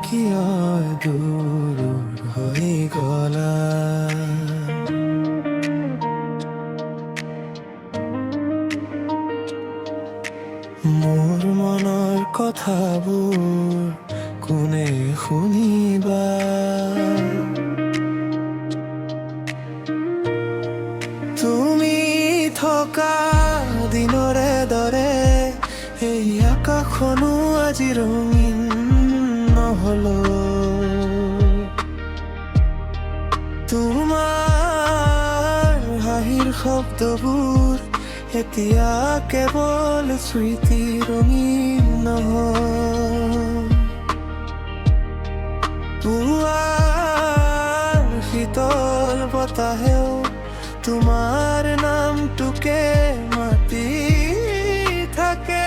কিয় দূৰ হৈ গলা মোৰ মনৰ কথাবোৰ কোনে শুনিবা তুমি থকা দিনৰে দৰে এই আকাশখনো আজি ৰঙীন নহলো তোমাৰ হাঁহিৰ শব্দবোৰ এতিয়া কেৱল স্মৃতি ৰঙীন নহয় পুৱাৰ শীতল বতাহেও তোমাৰ নামটোকে মাতি থাকে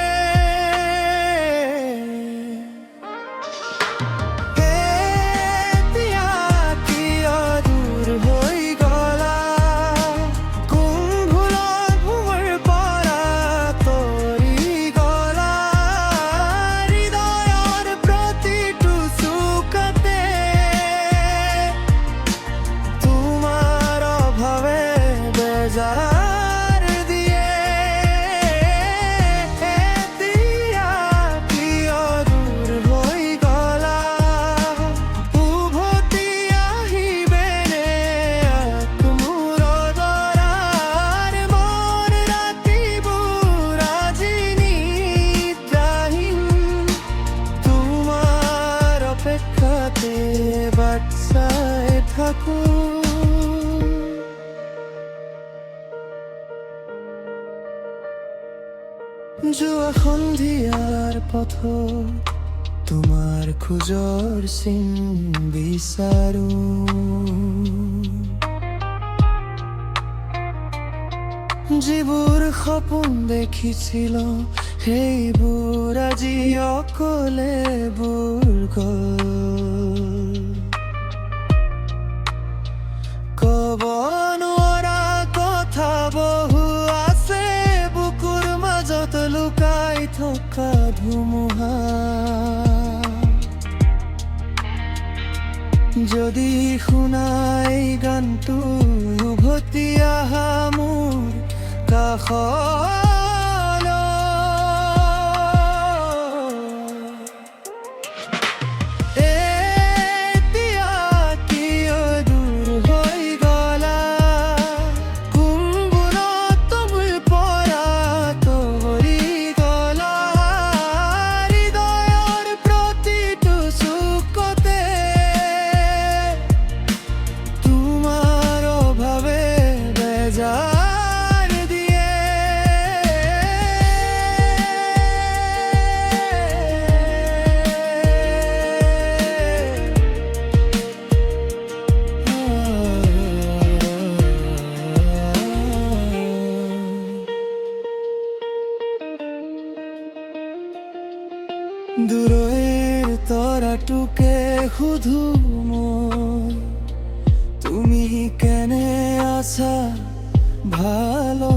যোৱা সন্ধিয়াৰ পথত তোমাৰ খোজৰ চিন বিচাৰো যিবোৰ সপোন দেখিছিলো সেইবোৰ আজি অকলে বুৰ গল কব নোৱাৰা কথা বহু আছে বুকুৰ মাজত লুকাই থকা ধুমুহা যদি শুনাই গানটো উভতি আহা মোৰ কাষলৈ দূৰৰ তৰাটোকে সুধো মই তুমি কেনে আছা ভালো